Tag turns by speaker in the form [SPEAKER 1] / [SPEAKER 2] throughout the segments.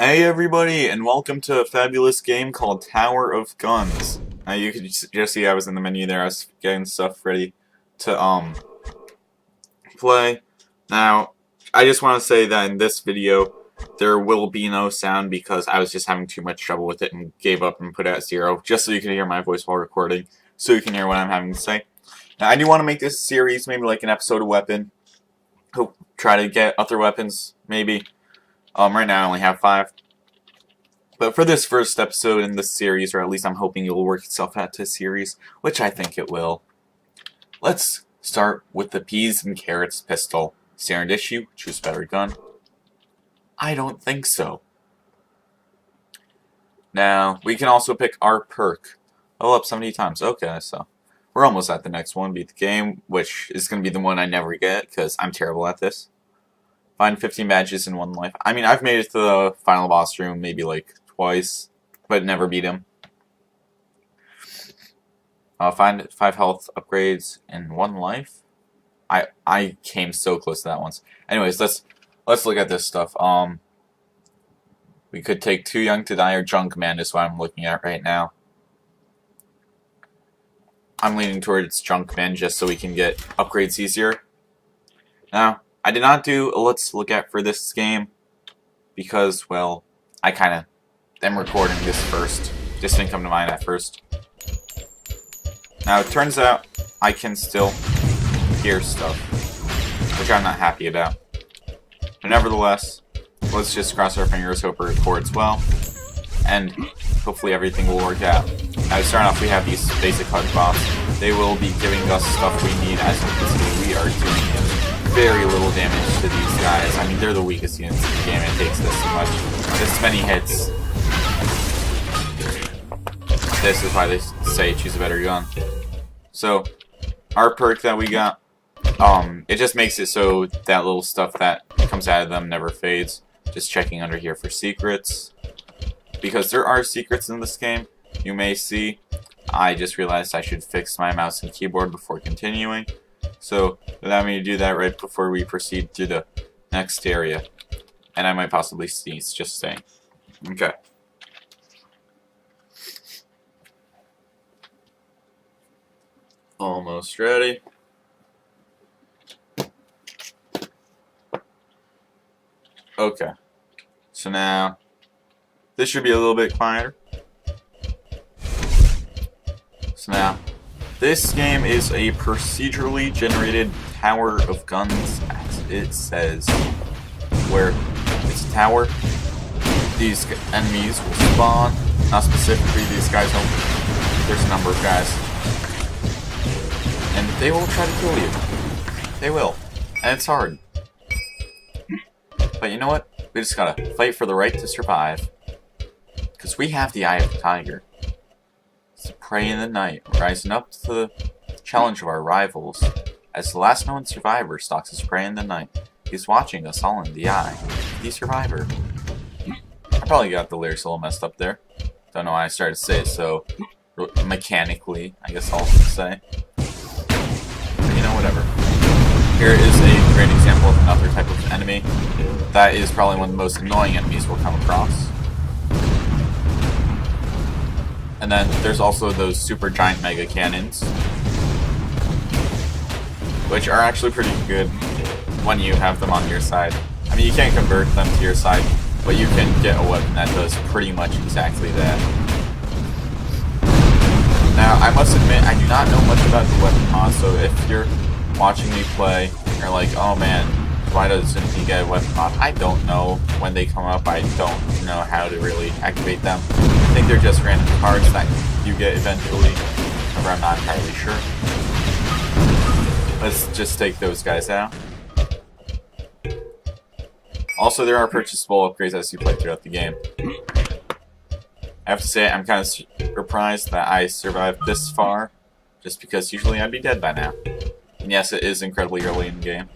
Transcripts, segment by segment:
[SPEAKER 1] Hey everybody, and welcome to a fabulous game called Tower of Guns. You could just see I was in the menu there. I was getting stuff ready to play. Now, I just want to say that in this video, there will be no sound because I was just having too much trouble with it and gave up and put it at 0, just so you can hear my voice while recording, so you can hear what I'm having to say. Now, I do want to make this series maybe like an episode of Weapon. Hope try to get other weapons, maybe. Right now I only have 5. But for this first episode in this series, or at least I'm hoping it will work itself out to a series, which I think it will, let's start with the peas and carrots pistol. Standard issue, choose a better gun. I don't think so. Now, we can also pick our perk. Oh, up 70 times. Okay, so we're almost at the next one, beat the game, which is going to be the one I never get, because I'm terrible at this. Find 15 badges in 1 life. I mean, I've made it to the final boss room maybe like twice, but never beat him. Find 5 health upgrades in 1 life. I came so close to that once. Anyways, let's look at this stuff. We could take Too Young to Die or Junkman is what I'm looking at right now. I'm leaning towards Junkman just so we can get upgrades easier. Now, I did not do a let's look at for this game because, well, I kind of am recording this first. This didn't come to mind at first. Now, it turns out I can still hear stuff, which I'm not happy about. But nevertheless, let's just cross our fingers, hope it records well, and hopefully everything will work out. Now, to start off, we have these basic HUD bots. They will be giving us stuff we need. As you can see, we are doing very little damage to these guys. I mean, they're the weakest units in the game. It takes this many hits. This is why they say choose a better gun. So, our perk that we got, it just makes it so that little stuff that comes out of them never fades. Just checking under here for secrets. Because there are secrets in this game, you may see. I just realized I should fix my mouse and keyboard before continuing. So, allow me to do that right before we proceed to the next area. And I might possibly sneeze, just saying. Okay. Almost ready. Okay. So now, this should be a little bit quieter. So now, this game is a procedurally generated Tower of Guns, as it says, where it's a tower. These enemies will spawn. Not specifically these guys, no. There's a number of guys. And they will try to kill you. They will. And it's hard. But you know what? We just gotta fight for the right to survive. Because we have the Eye of the Tiger. It's the prey in the night, rising up to the challenge of our rivals. As the last known survivor stalks his prey in the night, he's watching us all in the eye. The survivor. I probably got the lyrics a little messed up there. Don't know why I started to say it so mechanically, I guess I'll say. But you know, whatever. Here is a great example of another type of enemy. That is probably one of the most annoying enemies we'll come across. And then there's also those super giant mega cannons, which are actually pretty good when you have them on your side. I mean, you can't convert them to your side, but you can get a weapon that does pretty much exactly that. Now, I must admit, I do not know much about the weapon mod, so if you're watching me play, you're like, oh man, why doesn't he get a weapon mod? I don't know when they come up. I don't know how to really activate them. I think they're just random cards that you get eventually, or I'm not entirely sure. Let's just take those guys out. Also, there are purchasable upgrades as you play throughout the game. I have to say, I'm kind of surprised that I survived this far, just because usually I'd be dead by now. And yes, it is incredibly early in the game.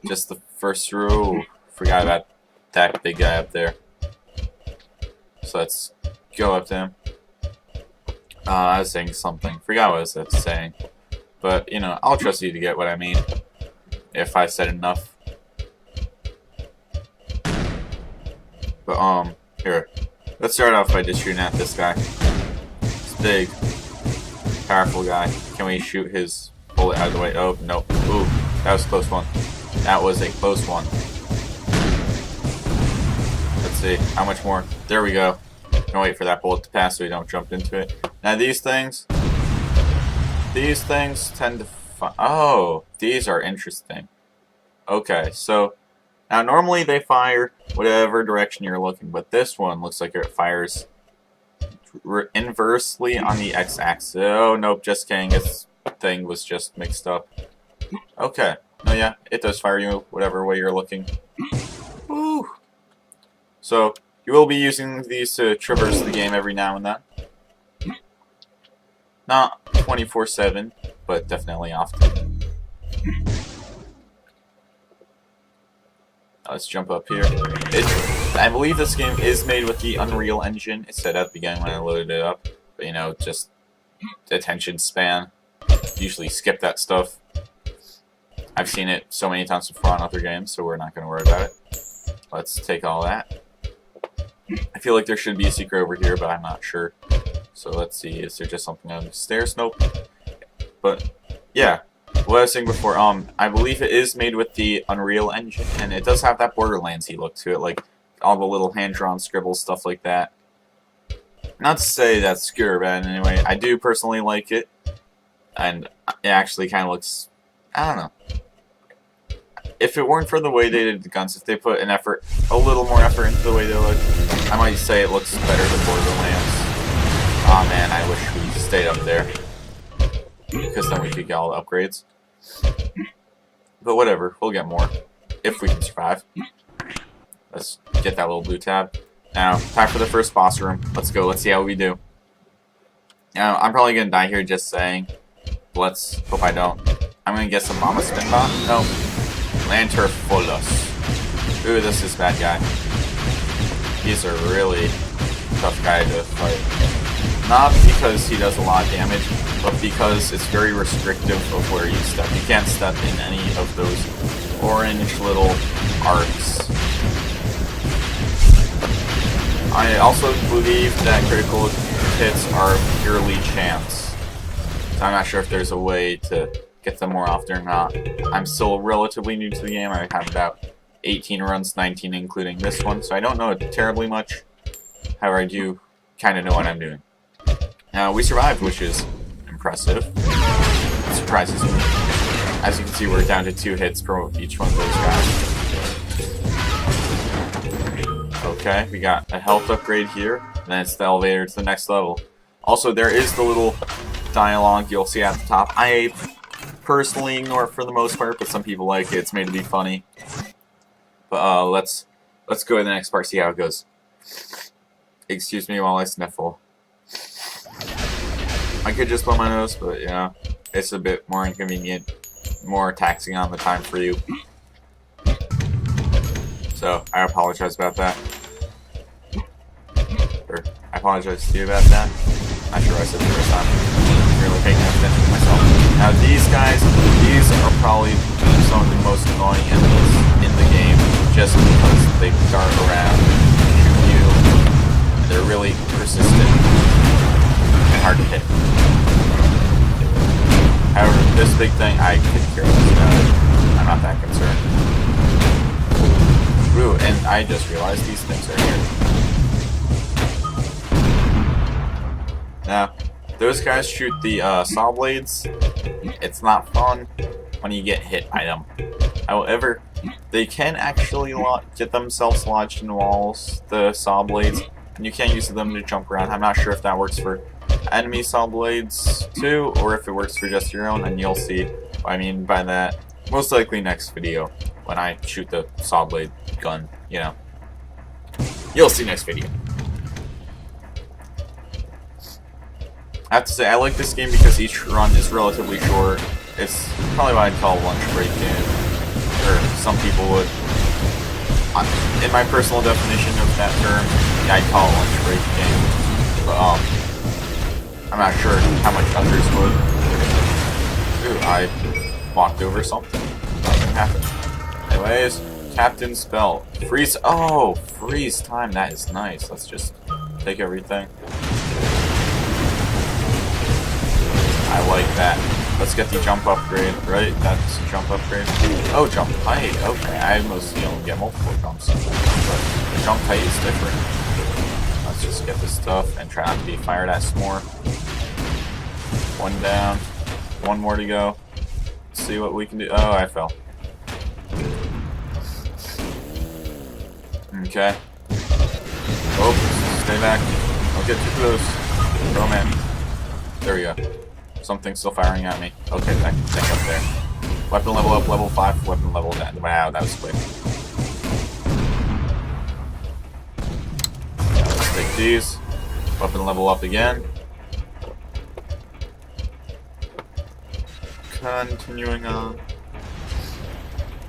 [SPEAKER 1] Just the first row. Forgot about that big guy up there. So let's go up to him. I was saying something. Forgot what I was saying. But, you know, I'll trust you to get what I mean. If I said enough. But here, let's start off by just shooting at this guy. This big, powerful guy. Can we shoot his bullet out of the way? Oh, no. Ooh, that was a close one. That was a close one. Let's see, how much more? There we go. Gonna wait for that bullet to pass so we don't jump into it. Now these things tend to oh, these are interesting. Okay, so now normally they fire whatever direction you're looking, but this one looks like it fires inversely on the x-axis. Oh, nope, just kidding. This thing was just mixed up. Okay. Oh yeah, it does fire you whatever way you're looking. Woo! So, you will be using these to traverse the game every now and then. Not 24/7, but definitely often. Let's jump up here. I believe this game is made with the Unreal Engine. It said at the beginning when I loaded it up. But you know, just attention span. Usually skip that stuff. I've seen it so many times before on other games, so we're not going to worry about it. Let's take all that. I feel like there should be a secret over here, but I'm not sure. So let's see, is there just something on the stairs? Nope. But, yeah. What I was saying before, I believe it is made with the Unreal Engine, and it does have that Borderlands-y look to it, like all the little hand-drawn scribbles, stuff like that. Not to say that's good or bad in any way. I do personally like it, and it actually kind of looks, I don't know. If it weren't for the way they did the guns, if they put an effort, a little more effort into the way they look, I might say it looks better than Borderlands. Aw man, I wish we stayed up there. Because then we could get all the upgrades. But whatever, we'll get more. If we can survive. Let's get that little blue tab. Now, time for the first boss room. Let's go, let's see how we do. Now, I'm probably gonna die here just saying. Let's hope I don't. I'm gonna get some Mama Spin Bomb. No. Lanterfolus. Ooh, this is a bad guy. He's a really tough guy to fight. Not because he does a lot of damage, but because it's very restrictive of where you step. You can't step in any of those orange little arcs. I also believe that critical hits are purely chance. So I'm not sure if there's a way to get them more often or not. I'm still relatively new to the game. I have about 18 runs, 19 including this one, so I don't know terribly much. However, I do kind of know what I'm doing. Now, we survived, which is impressive. It surprises me. As you can see, we're down to 2 hits per each one of those guys. Okay, we got a health upgrade here, and then it's the elevator to the next level. Also, there is the little dialogue you'll see at the top. I personally ignore it for the most part, but some people like it. It's made to be funny. But let's go to the next part, see how it goes. Excuse me while I sniffle. I could just blow my nose, but yeah, it's a bit more inconvenient, more taxing on the time for you. So I apologize about that. Or I apologize to you about that. Not sure what I said the first time. I'm really paying attention to myself. Now these guys, these are probably some of the most annoying enemies in the game, just because they dart around, shoot you, and they're really persistent and hard to hit. However, this big thing, I could care less about it. I'm not that concerned. Ooh, and I just realized these things are here. Now, those guys shoot the saw blades. It's not fun when you get hit by them. However, they can actually get themselves lodged in walls, the saw blades, and you can use them to jump around. I'm not sure if that works for enemy saw blades too, or if it works for just your own, and you'll see what I mean by that most likely next video when I shoot the saw blade gun, you know. You'll see next video. I have to say, I like this game because each run is relatively short. It's probably what I'd call a lunch break game, or some people would. In my personal definition of that term, I'd call it a lunch break game. But, I'm not sure how much others would. Ooh, I walked over something. Nothing happened. Anyways, Captain's Belt. Freeze. Oh, freeze time. That is nice. Let's just take everything. I like that. Let's get the jump upgrade, right? That's a jump upgrade. Oh, jump height. Okay, I mostly only get multiple jumps. But the jump height is different. Let's just get this stuff and try not to be fired at some more. One down. One more to go. Let's see what we can do. Oh, I fell. Okay. Oh, stay back. Don't get too close. Oh, man. There we go. Something's still firing at me. Okay, that thing up there. Weapon level up, level 5, weapon level down. Wow, that was quick. Yeah, let's take these. Weapon level up again. Continuing on.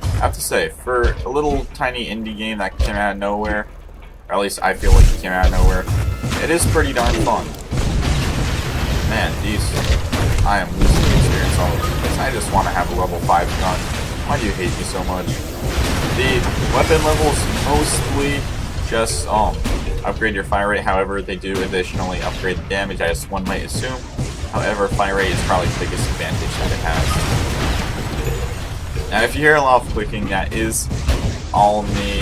[SPEAKER 1] I have to say, for a little tiny indie game that came out of nowhere, or at least I feel like it came out of nowhere, it is pretty darn fun. Man, these... I am losing the experience all over the place. I just want to have a level 5 gun. Why do you hate me so much? The weapon levels mostly just upgrade your fire rate. However, they do additionally upgrade the damage, as one might assume. However, fire rate is probably the biggest advantage that it has. Now, if you hear a lot of clicking, that is all me.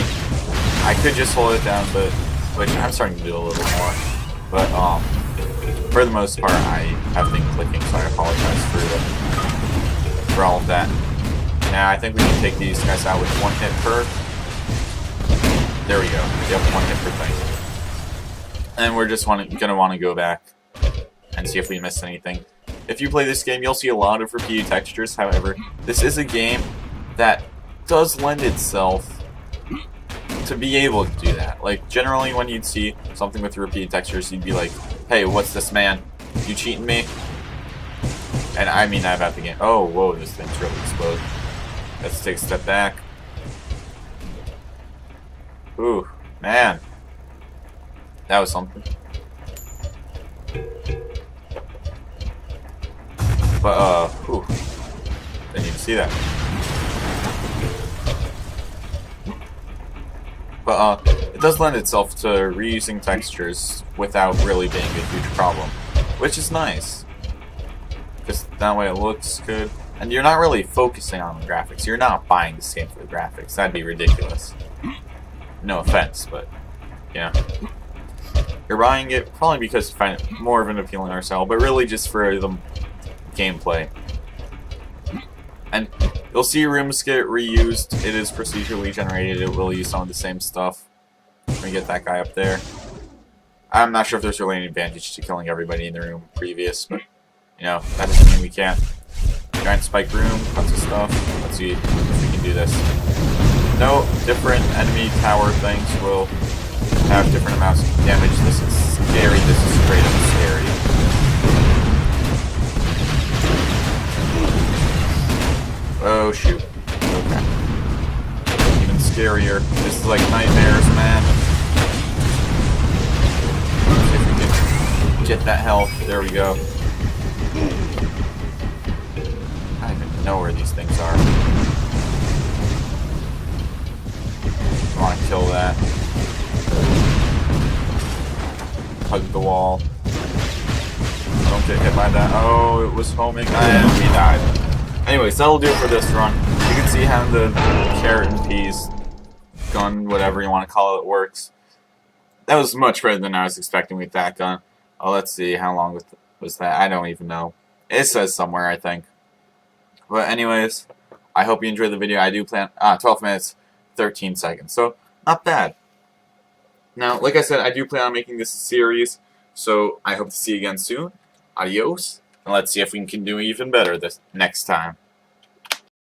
[SPEAKER 1] I could just hold it down, but which I'm starting to do a little more. But for the most part, I have been clicking, so I apologize for all of that. Now, I think we can take these guys out with 1 hit per. There we go. Yep, 1 hit per thing. And we're just gonna want to go back and see if we missed anything. If you play this game, you'll see a lot of repeated textures. However, this is a game that does lend itself to be able to do that. Like, generally when you'd see something with repeated textures, you'd be like, hey, what's this, man? You cheating me? And I mean that about the game. Oh, whoa, this thing's really exploded. Let's take a step back. Ooh, man. That was something. But, whew. Didn't even see that. But, it does lend itself to reusing textures without really being a huge problem. Which is nice. Just that way it looks good. And you're not really focusing on the graphics. You're not buying this game for the graphics. That'd be ridiculous. No offense, but, yeah. You're buying it probably because you find it more of an appealing art style, but really just for the gameplay. And you'll see rooms get reused. It is procedurally generated. It will use some of the same stuff. Let me get that guy up there. I'm not sure if there's really any advantage to killing everybody in the room previous, but, you know, that doesn't mean we can't. Giant spike room, lots of stuff. Let's see if we can do this. No, different enemy tower things will have different amounts of damage. This is scary. This is straight up scary. Oh, shoot. Okay. Even scarier. This is like nightmares, man. Let's see if we can get that health. There we go. I don't even know where these things are. I want to kill that. Hug the wall. Don't get hit by that. Oh, it was homing. And we died. Anyways, that'll do it for this run. You can see how the carrot and peas gun, whatever you want to call it, works. That was much better than I was expecting with that gun. Oh, let's see, how long was that? I don't even know. It says somewhere, I think. But anyways, I hope you enjoyed the video. I do plan 12 minutes, 13 seconds. So, not bad. Now, like I said, I do plan on making this a series. So, I hope to see you again soon. Adios. And let's see if we can do even better this next time.